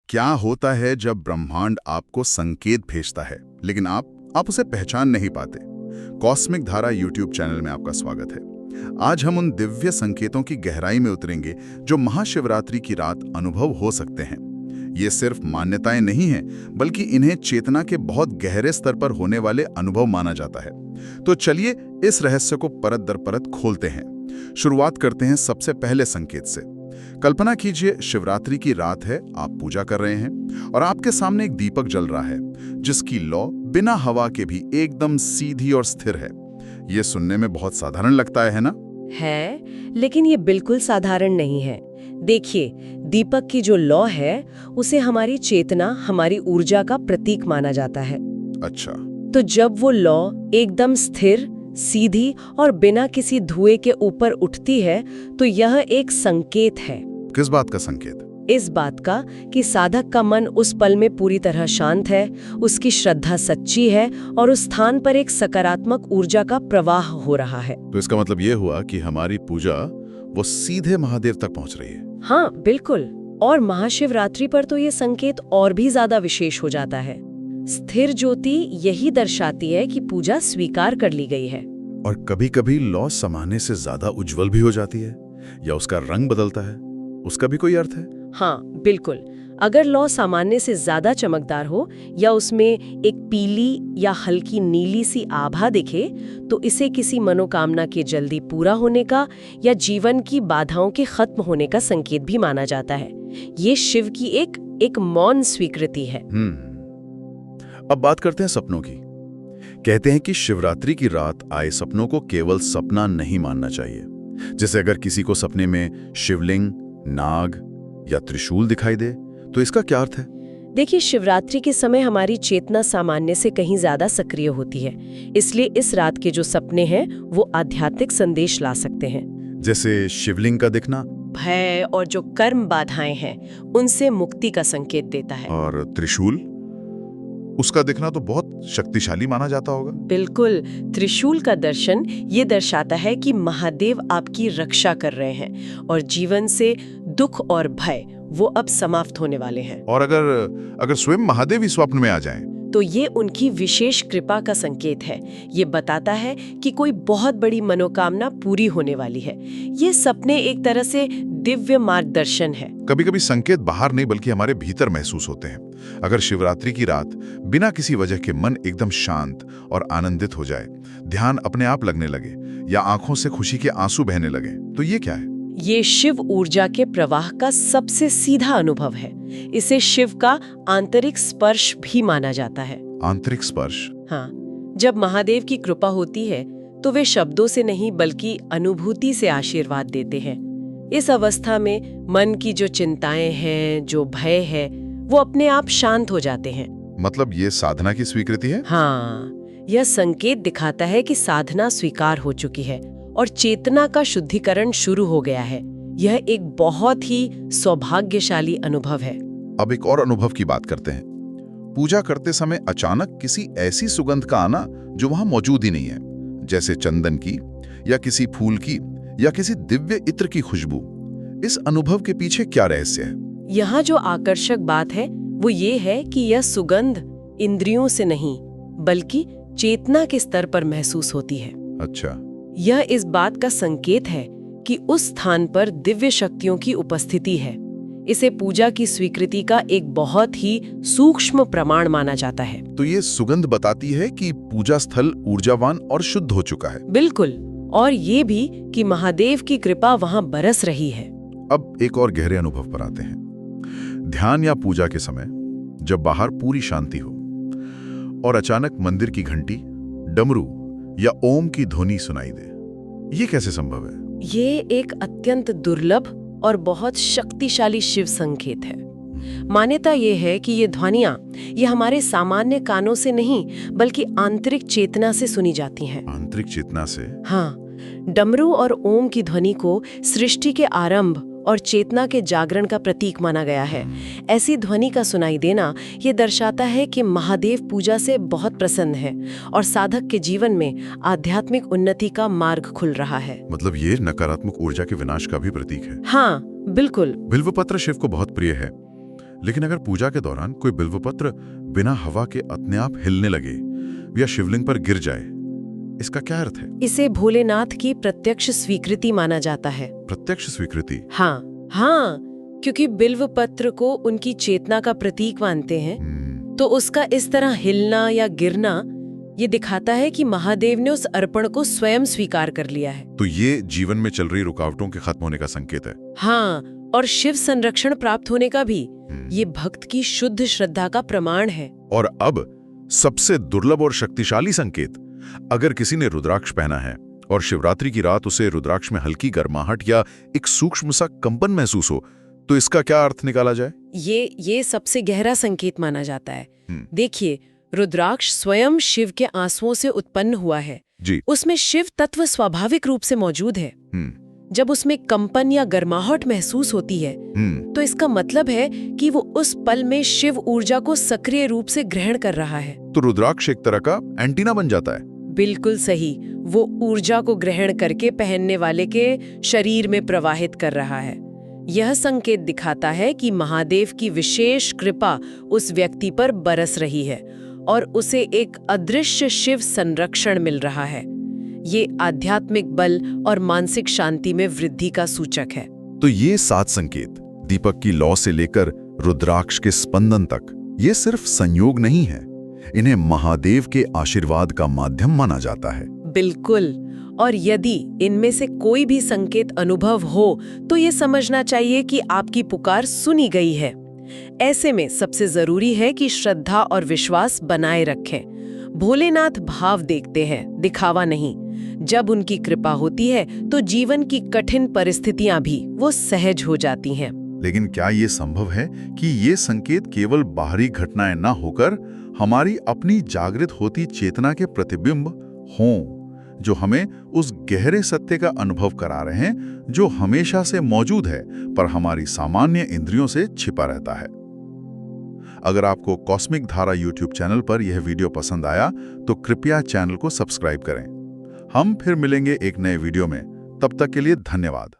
क्या होता है जब ब्रह्मांड आपको संकेत भेजता है लेकिन आप उसे पहचान नहीं पाते। कॉस्मिक धारा यूट्यूब चैनल में आपका स्वागत है। आज हम उन दिव्य संकेतों की गहराई में उतरेंगे जो महाशिवरात्रि की रात अनुभव हो सकते हैं। ये सिर्फ मान्यताएं नहीं हैं, बल्कि इन्हें चेतना के बहुत गहरे स्तर पर होने वाले अनुभव माना जाता है। तो चलिए इस रहस्य को परत दर परत खोलते हैं। शुरुआत करते हैं सबसे पहले संकेत से। कल्पना कीजिए शिवरात्रि की रात है, आप पूजा कर रहे हैं और आपके सामने एक दीपक जल रहा है जिसकी लौ बिना हवा के भी एकदम सीधी और स्थिर है। ये सुनने में बहुत साधारण लगता है ना? है, लेकिन ये बिल्कुल साधारण नहीं है। देखिए, दीपक की जो लौ है उसे हमारी चेतना, हमारी ऊर्जा का प्रतीक माना जाता है। अच्छा। तो जब वो लौ एकदम स्थिर, सीधी और बिना किसी धुएं के ऊपर उठती है तो यह एक संकेत है। किस बात का संकेत? इस बात का कि साधक का मन उस पल में पूरी तरह शांत है, उसकी श्रद्धा सच्ची है और उस स्थान पर एक सकारात्मक ऊर्जा का प्रवाह हो रहा है। तो इसका मतलब ये हुआ कि हमारी पूजा वो सीधे महादेव तक पहुंच रही है। हाँ, बिल्कुल। और महाशिवरात्रि पर तो ये संकेत और भी ज्यादा विशेष हो जाता है। स्थिर ज्योति यही दर्शाती है कि पूजा स्वीकार कर ली गई है। और कभी-कभी लौ समाने से ज्यादा उज्जवल भी हो जाती है या उसका रंग बदलता है, उसका भी कोई अर्थ है? हाँ, बिल्कुल। अगर लौ सामान्य से ज्यादा चमकदार हो या उसमें एक पीली या हल्की नीली सी आभा दिखे तो इसे किसी मनोकामना के जल्दी पूरा होने का या जीवन की बाधाओं के खत्म होने का संकेत भी माना जाता है। ये शिव की एक मौन स्वीकृति है। अब बात करते हैं सपनों की। कहते हैं कि शिवरात्रि की रात आए सपनों को केवल सपना नहीं मानना चाहिए। जैसे अगर किसी को सपने में शिवलिंग, नाग या त्रिशूल दिखाई दे तो इसका क्या अर्थ है? देखिए, शिवरात्रि के समय हमारी चेतना सामान्य से कहीं ज्यादा सक्रिय होती है, इसलिए इस रात के जो सपने हैं वो आध्यात्मिक संदेश ला सकते हैं। जैसे शिवलिंग का दिखना भय और जो कर्म बाधाएं हैं उनसे मुक्ति का संकेत देता है। और त्रिशूल, उसका दिखना तो बहुत शक्तिशाली माना जाता होगा। बिल्कुल। त्रिशूल का दर्शन ये दर्शाता है कि महादेव आपकी रक्षा कर रहे हैं और जीवन से दुख और भय वो अब समाप्त होने वाले हैं। और अगर स्वयं महादेव ही स्वप्न में आ जाएं तो ये उनकी विशेष कृपा का संकेत है। ये बताता है कि कोई बहुत बड़ी मनोकामना पूरी होने वाली है। ये सपने एक तरह से दिव्य मार्गदर्शन है। कभी-कभी संकेत बाहर नहीं बल्कि हमारे भीतर महसूस होते हैं। अगर शिवरात्रि की रात बिना किसी वजह के मन एकदम शांत और आनंदित हो जाए, ध्यान अपने आप लगने लगे या आंखों से खुशी के आंसू बहने लगे, तो ये क्या है? ये शिव ऊर्जा के प्रवाह का सबसे सीधा अनुभव है। इसे शिव का आंतरिक स्पर्श भी माना जाता है। आंतरिक स्पर्श? हाँ, जब महादेव की कृपा होती है तो वे शब्दों से नहीं बल्कि अनुभूति से आशीर्वाद देते हैं। इस अवस्था में मन की जो चिंताएं हैं, जो भय है, वो अपने आप शांत हो जाते हैं। मतलब ये साधना की स्वीकृति है? हाँ, यह संकेत दिखाता है कि साधना स्वीकार हो चुकी है और चेतना का शुद्धिकरण शुरू हो गया है। यह एक बहुत ही सौभाग्यशाली अनुभव है। अब एक और अनुभव की बात करते हैं। पूजा करते समय अचानक किसी ऐसी सुगंध का आना जो वहां मौजूद ही नहीं है, जैसे चंदन की या किसी फूल की या किसी दिव्य इत्र की खुशबू। इस अनुभव के पीछे क्या रहस्य है? यहाँ जो आकर्षक बात है वो ये है कि यह सुगंध इंद्रियों से नहीं बल्कि चेतना के स्तर पर महसूस होती है। अच्छा। यह इस बात का संकेत है कि उस स्थान पर दिव्य शक्तियों की उपस्थिति है। इसे पूजा की स्वीकृति का एक बहुत ही सूक्ष्म प्रमाण माना जाता है। तो ये सुगंध बताती है कि पूजा स्थल ऊर्जावान और शुद्ध हो चुका है। बिल्कुल। और ये भी कि महादेव की कृपा वहां बरस रही है। अब एक और गहरे अनुभव पर आते हैं। ध्यान या पूजा के समय जब बाहर पूरी शांति हो और अचानक मंदिर की घंटी, डमरू या ओम की ध्वनि सुनाई दे, ये कैसे संभव है? ये एक अत्यंत दुर्लभ और बहुत शक्तिशाली शिव संकेत है। मान्यता ये है कि ये ध्वनियां ये हमारे सामान्य कानों से नहीं बल्कि आंतरिक चेतना से सुनी जाती हैं। आंतरिक चेतना से? हाँ, डमरू और ओम की ध्वनि को सृष्टि के आरंभ और चेतना के जागरण का प्रतीक माना गया है। ऐसी ध्वनि का सुनाई देना ये दर्शाता है कि महादेव पूजा से बहुत प्रसन्न है और साधक के जीवन में आध्यात्मिक उन्नति का मार्ग खुल रहा है। मतलब ये नकारात्मक ऊर्जा के विनाश का भी प्रतीक है। हाँ, बिल्कुल। बिल्वपत्र शिव को बहुत प्रिय है। लेकिन अगर पूजा के दौरान कोई बिल्वपत्र बिना हवा के अपने आप हिलने लगे या शिवलिंग पर गिर जाए, इसका क्या अर्थ है? इसे भोलेनाथ की प्रत्यक्ष स्वीकृति माना जाता है। प्रत्यक्ष स्वीकृति? हाँ, क्योंकि बिल्व पत्र को उनकी चेतना का प्रतीक मानते हैं, तो उसका इस तरह हिलना या गिरना ये दिखाता है कि महादेव ने उस अर्पण को स्वयं स्वीकार कर लिया है। तो ये जीवन में चल रही रुकावटों के खत्म होने का संकेत है। हाँ, और शिव संरक्षण प्राप्त होने का भी। ये भक्त की शुद्ध श्रद्धा का प्रमाण है। और अब सबसे दुर्लभ और शक्तिशाली संकेत, अगर किसी ने रुद्राक्ष पहना है और शिवरात्रि की रात उसे रुद्राक्ष में हल्की गर्माहट या एक सूक्ष्म सा कंपन महसूस हो, तो इसका क्या अर्थ निकाला जाए? ये सबसे गहरा संकेत माना जाता है। देखिए, रुद्राक्ष स्वयं शिव के आंसुओं से उत्पन्न हुआ है जी। उसमें शिव तत्व स्वाभाविक रूप से मौजूद है। जब उसमें कंपन या गर्माहट महसूस होती है, तो इसका मतलब है कि वो उस पल में शिव ऊर्जा को सक्रिय रूप से ग्रहण कर रहा है। तो रुद्राक्ष एक तरह का एंटीना बन जाता है। बिल्कुल सही, वो ऊर्जा को ग्रहण करके पहनने वाले के शरीर में प्रवाहित कर रहा है। यह संकेत दिखाता है कि महादेव की विशेष कृपा उस व्यक्ति पर बरस रही है और उसे एक अदृश्य शिव संरक्षण मिल रहा है। ये आध्यात्मिक बल और मानसिक शांति में वृद्धि का सूचक है। तो ये 7 संकेत, दीपक की लौ से लेकर रुद्राक्ष के स्पंदन तक, ये सिर्फ संयोग नहीं है, इन्हें महादेव के आशीर्वाद का माध्यम माना जाता है। बिल्कुल, और यदि इनमें से कोई भी संकेत अनुभव हो, तो ये समझना चाहिए कि आपकी पुकार सुनी गई है। ऐसे में सबसे जरूरी है कि श्रद्धा और विश्वास बनाए रखें। भोलेनाथ भाव देखते हैं, दिखावा नहीं। जब उनकी कृपा होती है तो जीवन की कठिन परिस्थितियां भी वो सहज हो जाती हैं। लेकिन क्या ये संभव है कि ये संकेत केवल बाहरी घटनाएं ना होकर हमारी अपनी जागृत होती चेतना के प्रतिबिंब हों, जो हमें उस गहरे सत्य का अनुभव करा रहे हैं जो हमेशा से मौजूद है पर हमारी सामान्य इंद्रियों से छिपा रहता है? अगर आपको कॉस्मिक धारा YouTube चैनल पर यह वीडियो पसंद आया तो कृपया चैनल को सब्सक्राइब करें। हम फिर मिलेंगे एक नए वीडियो में। तब तक के लिए धन्यवाद।